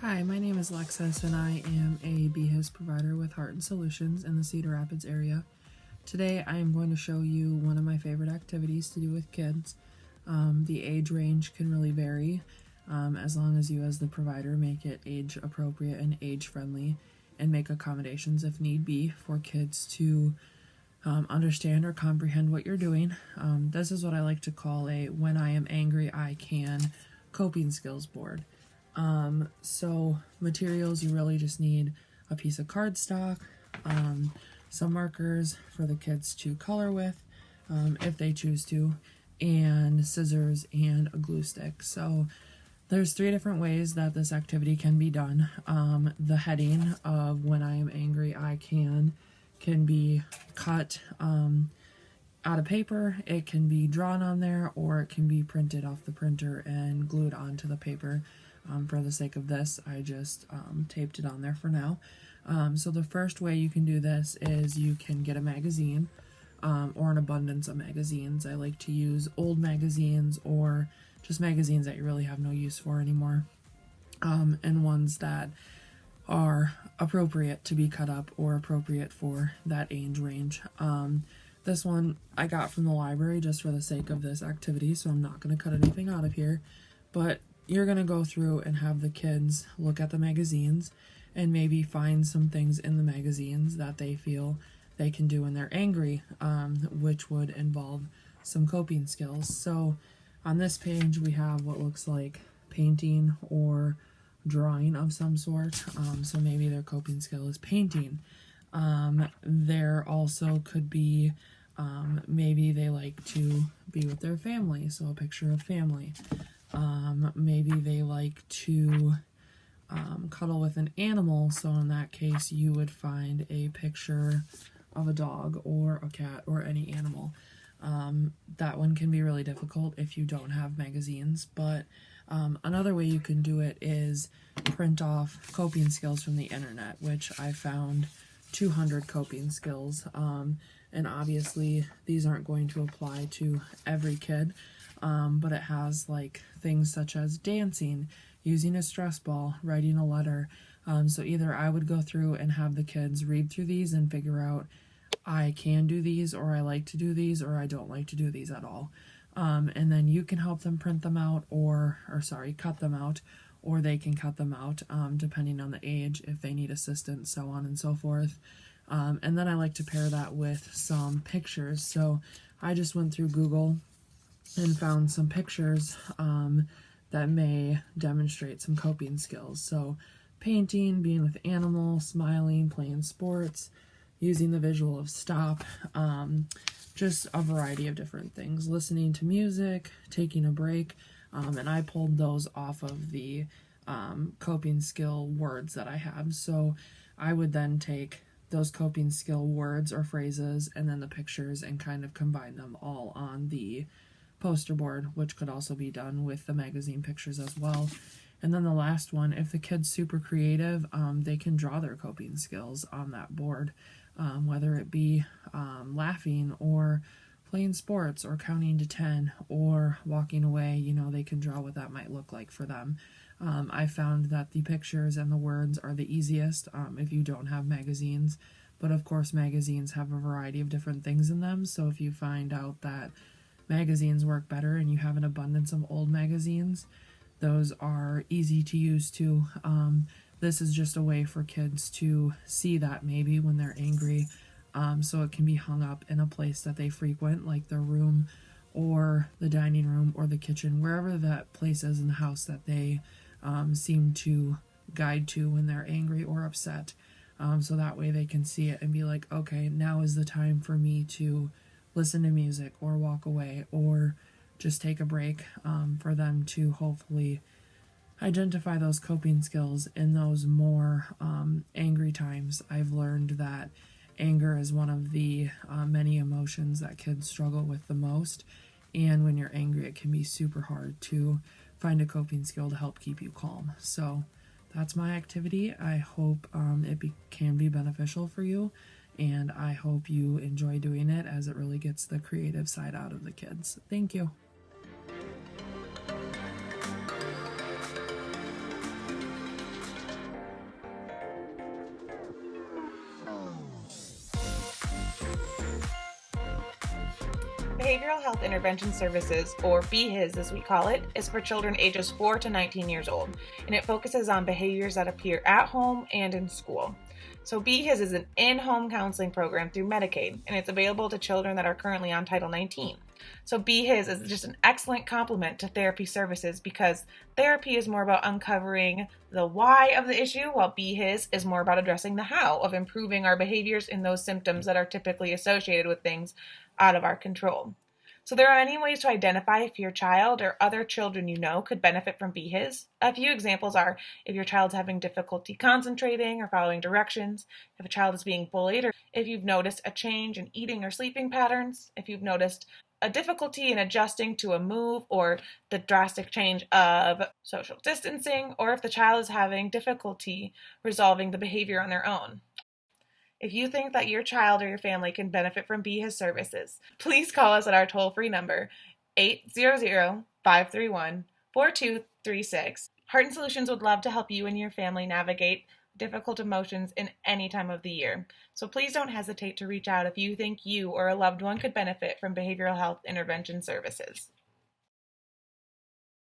Hi, my name is Lexus and I am a BHIS provider with Heart and Solutions in the Cedar Rapids area. Today I am going to show you one of my favorite activities to do with kids. The age range can really vary as long as you as the provider make it age appropriate and age friendly and make accommodations if need be for kids to understand or comprehend what you're doing. This is what I like to call a when I am angry I can coping skills board. So materials, you really just need a piece of cardstock, some markers for the kids to color with, if they choose to, and scissors and a glue stick. So there's 3 different ways that this activity can be done. The heading of when I am angry I can be cut out of paper, it can be drawn on there, or it can be printed off the printer and glued onto the paper. For the sake of this, I just taped it on there for now. So the first way you can do this is you can get a magazine or an abundance of magazines. I like to use old magazines or just magazines that you really have no use for anymore, and ones that are appropriate to be cut up or appropriate for that age range. This one I got from the library just for the sake of this activity, so I'm not going to cut anything out of here, but you're going to go through and have the kids look at the magazines and maybe find some things in the magazines that they feel they can do when they're angry, which would involve some coping skills. So on this page we have what looks like painting or drawing of some sort. So maybe their coping skill is painting. There also could be maybe they like to be with their family, so a picture of family. Maybe they like to cuddle with an animal, so in that case you would find a picture of a dog or a cat or any animal. That one can be really difficult if you don't have magazines, but another way you can do it is print off coping skills from the internet, which I found 200 coping skills, and obviously these aren't going to apply to every kid. But it has like things such as dancing, using a stress ball, writing a letter. So either I would go through and have the kids read through these and figure out I can do these, or I like to do these, or I don't like to do these at all. And then you can help them print them out cut them out, or they can cut them out, depending on the age, if they need assistance, so on and so forth. And then I like to pair that with some pictures. So I just went through Google and found some pictures that may demonstrate some coping skills. So painting, being with animals, smiling, playing sports, using the visual of stop, just a variety of different things, listening to music, taking a break, and I pulled those off of the coping skill words that I have. So I would then take those coping skill words or phrases and then the pictures and kind of combine them all on the poster board, which could also be done with the magazine pictures as well. And then the last one, if the kid's super creative, they can draw their coping skills on that board, whether it be laughing or playing sports or counting to 10 or walking away. They can draw what that might look like for them. I found that the pictures and the words are the easiest if you don't have magazines, but of course magazines have a variety of different things in them. So if you find out that magazines work better and you have an abundance of old magazines, those are easy to use too. This is just a way for kids to see that maybe when they're angry, so it can be hung up in a place that they frequent, like their room or the dining room or the kitchen, wherever that place is in the house that they seem to guide to when they're angry or upset. So that way they can see it and be like, okay, now is the time for me to listen to music or walk away or just take a break, for them to hopefully identify those coping skills in those more angry times. I've learned that anger is one of the many emotions that kids struggle with the most, and when you're angry it can be super hard to find a coping skill to help keep you calm. So that's my activity. I hope can be beneficial for you, and I hope you enjoy doing it, as it really gets the creative side out of the kids. Thank you. Behavioral Health Intervention Services, or BHIS as we call it, is for children ages 4 to 19 years old, and it focuses on behaviors that appear at home and in school. So BHIS is an in-home counseling program through Medicaid, and it's available to children that are currently on Title 19. So BHIS is just an excellent complement to therapy services because therapy is more about uncovering the why of the issue, while BHIS is more about addressing the how of improving our behaviors in those symptoms that are typically associated with things out of our control. So there are many ways to identify if your child or other children you know could benefit from BHIS. A few examples are if your child's having difficulty concentrating or following directions, if a child is being bullied, or if you've noticed a change in eating or sleeping patterns, if you've noticed a difficulty in adjusting to a move or the drastic change of social distancing, or if the child is having difficulty resolving the behavior on their own. If you think that your child or your family can benefit from BHIS services, please call us at our toll-free number, 800-531-4236. Heart and Solutions would love to help you and your family navigate difficult emotions in any time of the year. So please don't hesitate to reach out if you think you or a loved one could benefit from behavioral health intervention services.